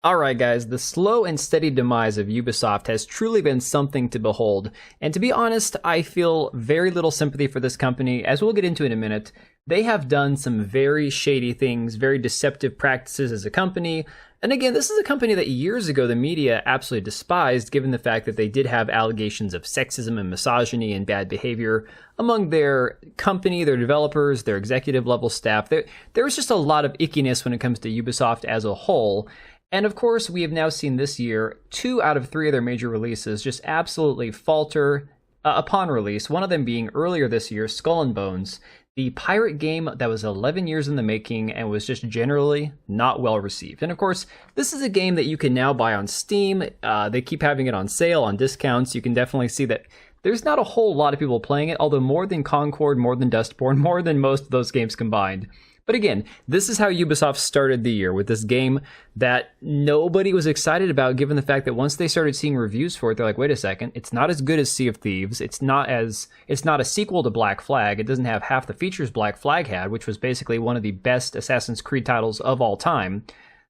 Alright guys, the slow and steady demise of Ubisoft has truly been something to behold, and to be honest, I feel very little sympathy for this company, as we'll get into in a minute. They have done some very shady things, very deceptive practices as a company, and again, this is a company that years ago the media absolutely despised, given the fact that they did have allegations of sexism and misogyny and bad behavior among their company, their developers, their executive level staff. There was just a lot of ickiness when it comes to Ubisoft as a whole. And of course, we have now seen this year 2 out of 3 of their major releases just absolutely falter upon release, one of them being earlier this year, Skull and Bones, the pirate game that was 11 years in the making and was just generally not well received. And of course, this is a game that you can now buy on Steam. They keep having it on sale, on discounts. You can definitely see that there's not a whole lot of people playing it, although more than Concord, more than Dustborn, more than most of those games combined. But again, this is how Ubisoft started the year, with this game that nobody was excited about, given the fact that once they started seeing reviews for it, they're like, wait a second, it's not as good as Sea of Thieves. It's not a sequel to Black Flag. It doesn't have half the features Black Flag had, which was basically one of the best Assassin's Creed titles of all time.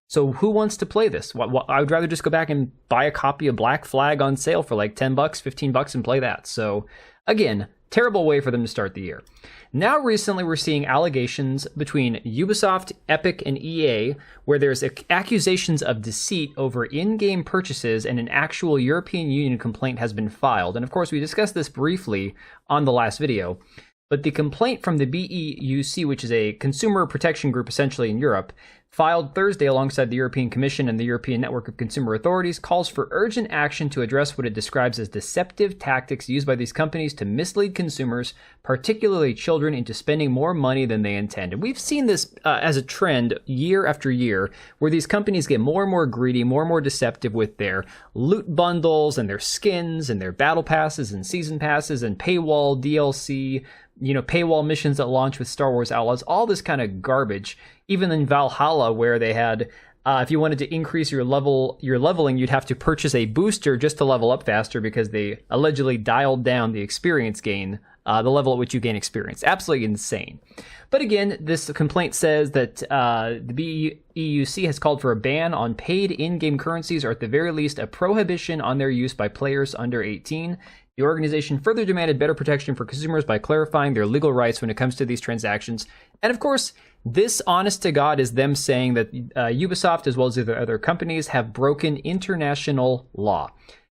So who wants to play this? I would rather just go back and buy a copy of Black Flag on sale for like $10, $15 and play that. So again, terrible way for them to start the year. Now recently we're seeing allegations between Ubisoft, Epic, and EA where there's accusations of deceit over in-game purchases, and an actual European Union complaint has been filed. And of course we discussed this briefly on the last video, but the complaint from the BEUC, which is a consumer protection group essentially in Europe, filed Thursday alongside the European Commission and the European Network of Consumer Authorities, calls for urgent action to address what it describes as deceptive tactics used by these companies to mislead consumers, particularly children, into spending more money than they intend. And we've seen this as a trend year after year, where these companies get more and more greedy, more and more deceptive with their loot bundles and their skins and their battle passes and season passes and paywall DLC, paywall missions that launch with Star Wars Outlaws, all this kind of garbage. Even in Valhalla, where they had, if you wanted to increase your leveling, you'd have to purchase a booster just to level up faster, because they allegedly dialed down the experience gain, the level at which you gain experience. Absolutely insane. But again, this complaint says that the BEUC has called for a ban on paid in-game currencies, or at the very least, a prohibition on their use by players under 18. The organization further demanded better protection for consumers by clarifying their legal rights when it comes to these transactions. And of course, this, honest to God, is them saying that Ubisoft, as well as the other companies, have broken international law.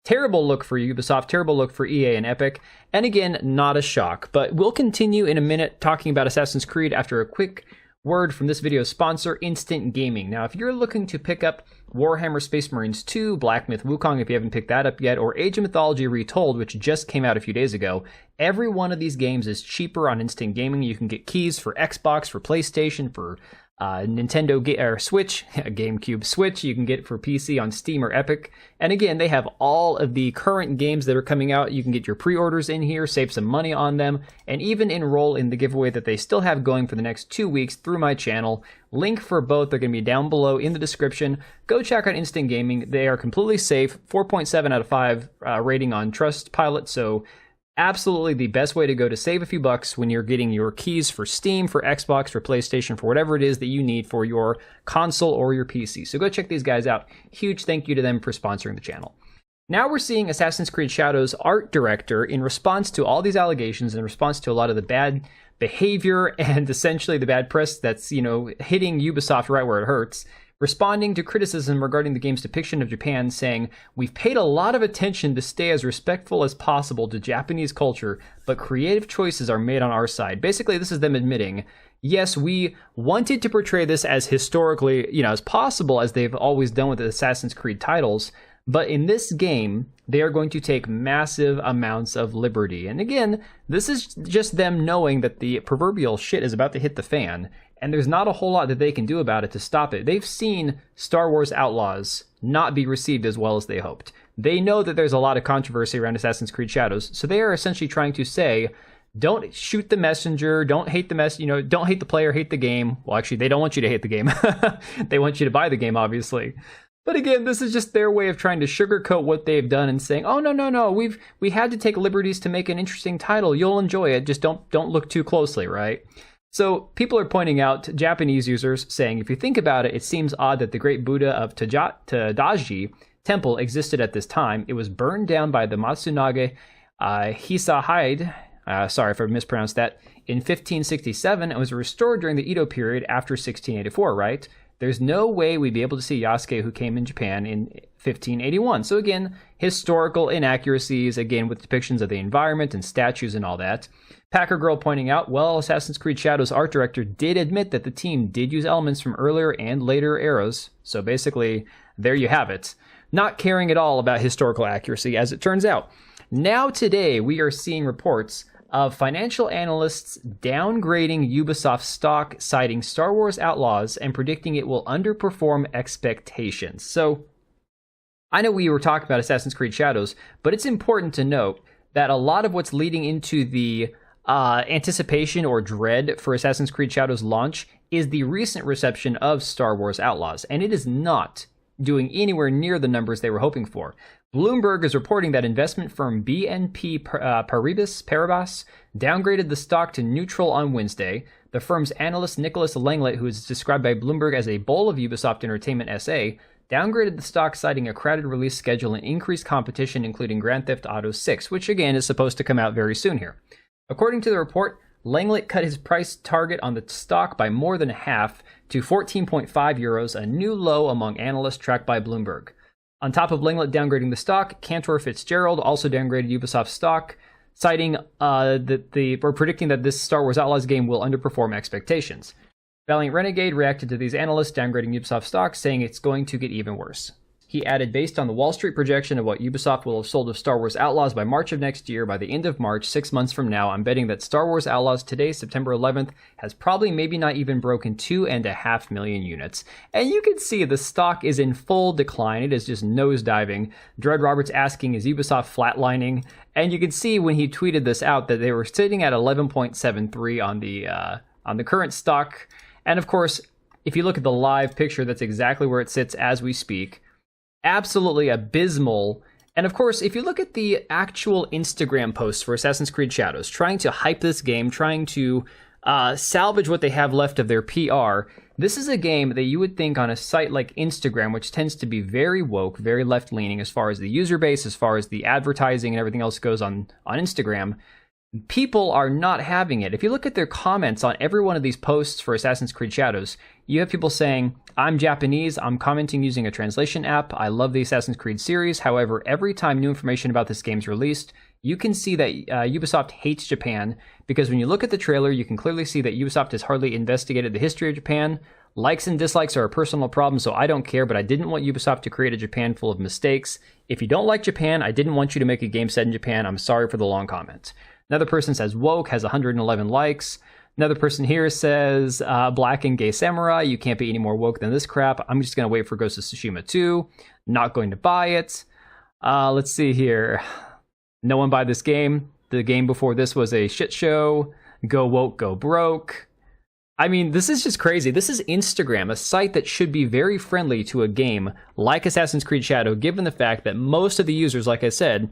Terrible look for Ubisoft, terrible look for EA and Epic, and again, not a shock. But we'll continue in a minute talking about Assassin's Creed after a quick word from this video's sponsor, Instant Gaming. Now, if you're looking to pick up Warhammer Space Marines 2, Black Myth Wukong, if you haven't picked that up yet, or Age of Mythology Retold, which just came out a few days ago, every one of these games is cheaper on Instant Gaming. You can get keys for Xbox, for PlayStation, for Nintendo or Switch, GameCube, Switch. You can get it for PC on Steam or Epic. And again, they have all of the current games that are coming out. You can get your pre-orders in here, save some money on them, and even enroll in the giveaway that they still have going for the next 2 weeks through my channel. Link for both are going to be down below in the description. Go check out Instant Gaming. They are completely safe. 4.7 out of 5 rating on Trustpilot, so absolutely the best way to go to save a few bucks when you're getting your keys for Steam, for Xbox, for PlayStation, for whatever it is that you need for your console or your PC. So go check these guys out. Huge thank you to them for sponsoring the channel. Now we're seeing Assassin's Creed Shadow's art director, in response to all these allegations, in response to a lot of the bad behavior and essentially the bad press that's, hitting Ubisoft right where it hurts, responding to criticism regarding the game's depiction of Japan, saying, "We've paid a lot of attention to stay as respectful as possible to Japanese culture, but creative choices are made on our side." Basically, this is them admitting, yes, we wanted to portray this as historically, as possible, as they've always done with the Assassin's Creed titles, but in this game, they are going to take massive amounts of liberty. And again, this is just them knowing that the proverbial shit is about to hit the fan, and there's not a whole lot that they can do about it to stop it. They've seen Star Wars Outlaws not be received as well as they hoped. They know that there's a lot of controversy around Assassin's Creed Shadows, so they are essentially trying to say, don't shoot the messenger, don't hate the don't hate the player, hate the game. Well, actually, they don't want you to hate the game. They want you to buy the game, obviously. But again, this is just their way of trying to sugarcoat what they've done and saying, "Oh, no, we had to take liberties to make an interesting title. You'll enjoy it. Just don't look too closely," right? So people are pointing out, Japanese users saying, if you think about it, it seems odd that the great Buddha of Tadaji temple existed at this time. It was burned down by the Matsunage Hisahide, sorry if I mispronounced that, in 1567 and was restored during the Edo period after 1684, right? There's no way we'd be able to see Yasuke who came in Japan in 1581. So again, historical inaccuracies, again with depictions of the environment and statues and all that. Packer Girl pointing out, well, Assassin's Creed Shadow's art director did admit that the team did use elements from earlier and later eras. So basically, there you have it. Not caring at all about historical accuracy, as it turns out. Now today, we are seeing reports of financial analysts downgrading Ubisoft stock, citing Star Wars Outlaws and predicting it will underperform expectations. So, I know we were talking about Assassin's Creed Shadows, but it's important to note that a lot of what's leading into the anticipation or dread for Assassin's Creed Shadows launch is the recent reception of Star Wars Outlaws, and it is not doing anywhere near the numbers they were hoping for. Bloomberg is reporting that investment firm BNP Paribas downgraded the stock to neutral on Wednesday. The firm's analyst Nicholas Langlet, who is described by Bloomberg as a bull of Ubisoft Entertainment SA, downgraded the stock, citing a crowded release schedule and increased competition, including Grand Theft Auto 6, which again is supposed to come out very soon here. According to the report, Langlet cut his price target on the stock by more than half to 14.5 euros, a new low among analysts tracked by Bloomberg. On top of Langlet downgrading the stock, Cantor Fitzgerald also downgraded Ubisoft's stock, citing predicting that this Star Wars Outlaws game will underperform expectations. Valiant Renegade reacted to these analysts downgrading Ubisoft stock, saying it's going to get even worse. He added, based on the Wall Street projection of what Ubisoft will have sold of Star Wars Outlaws by March of next year, by the end of March, 6 months from now, I'm betting that Star Wars Outlaws today, September 11th, has probably maybe not even broken 2.5 million units. And you can see the stock is in full decline. It is just nosediving. Dread Roberts asking, is Ubisoft flatlining? And you can see when he tweeted this out that they were sitting at 11.73 on the current stock. And of course, if you look at the live picture, that's exactly where it sits as we speak. Absolutely abysmal. And of course, if you look at the actual Instagram posts for Assassin's Creed Shadows, trying to hype this game, trying to salvage what they have left of their PR, this is a game that you would think on a site like Instagram, which tends to be very woke, very left-leaning as far as the user base, as far as the advertising and everything else goes on Instagram, people are not having it. If you look at their comments on every one of these posts for Assassin's Creed Shadows, you have people saying, I'm Japanese, I'm commenting using a translation app, I love the Assassin's Creed series, however, every time new information about this game is released, you can see that Ubisoft hates Japan, because when you look at the trailer, you can clearly see that Ubisoft has hardly investigated the history of Japan. Likes and dislikes are a personal problem, so I don't care, but I didn't want Ubisoft to create a Japan full of mistakes. If you don't like Japan, I didn't want you to make a game set in Japan, I'm sorry for the long comment. Another person says woke, has 111 likes. Another person here says black and gay samurai, you can't be any more woke than this crap. I'm just going to wait for Ghost of Tsushima 2. Not going to buy it. Let's see here. No one buy this game. The game before this was a shit show. Go woke, go broke. I mean, this is just crazy. This is Instagram, a site that should be very friendly to a game like Assassin's Creed Shadow, given the fact that most of the users, like I said,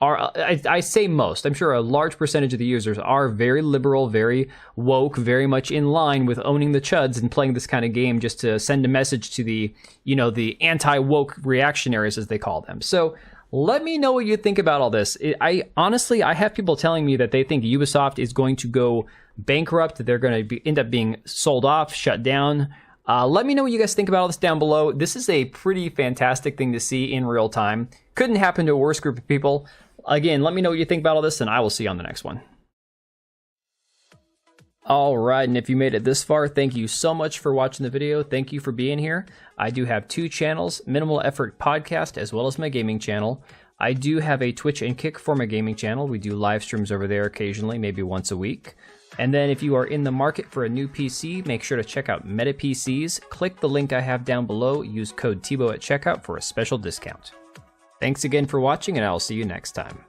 I say most, I'm sure a large percentage of the users are very liberal, very woke, very much in line with owning the chuds and playing this kind of game just to send a message to the, the anti-woke reactionaries, as they call them. So let me know what you think about all this. I have people telling me that they think Ubisoft is going to go bankrupt, that they're going to end up being sold off, shut down. Let me know what you guys think about all this down below. This is a pretty fantastic thing to see in real time. Couldn't happen to a worse group of people. Again, let me know what you think about all this, and I will see you on the next one. Alright, and if you made it this far, thank you so much for watching the video. Thank you for being here. I do have 2 channels, Minimal Effort Podcast, as well as my gaming channel. I do have a Twitch and Kick for my gaming channel. We do live streams over there occasionally, maybe once a week. And then if you are in the market for a new PC, make sure to check out Meta PCs. Click the link I have down below. Use code TIBO at checkout for a special discount. Thanks again for watching, and I'll see you next time.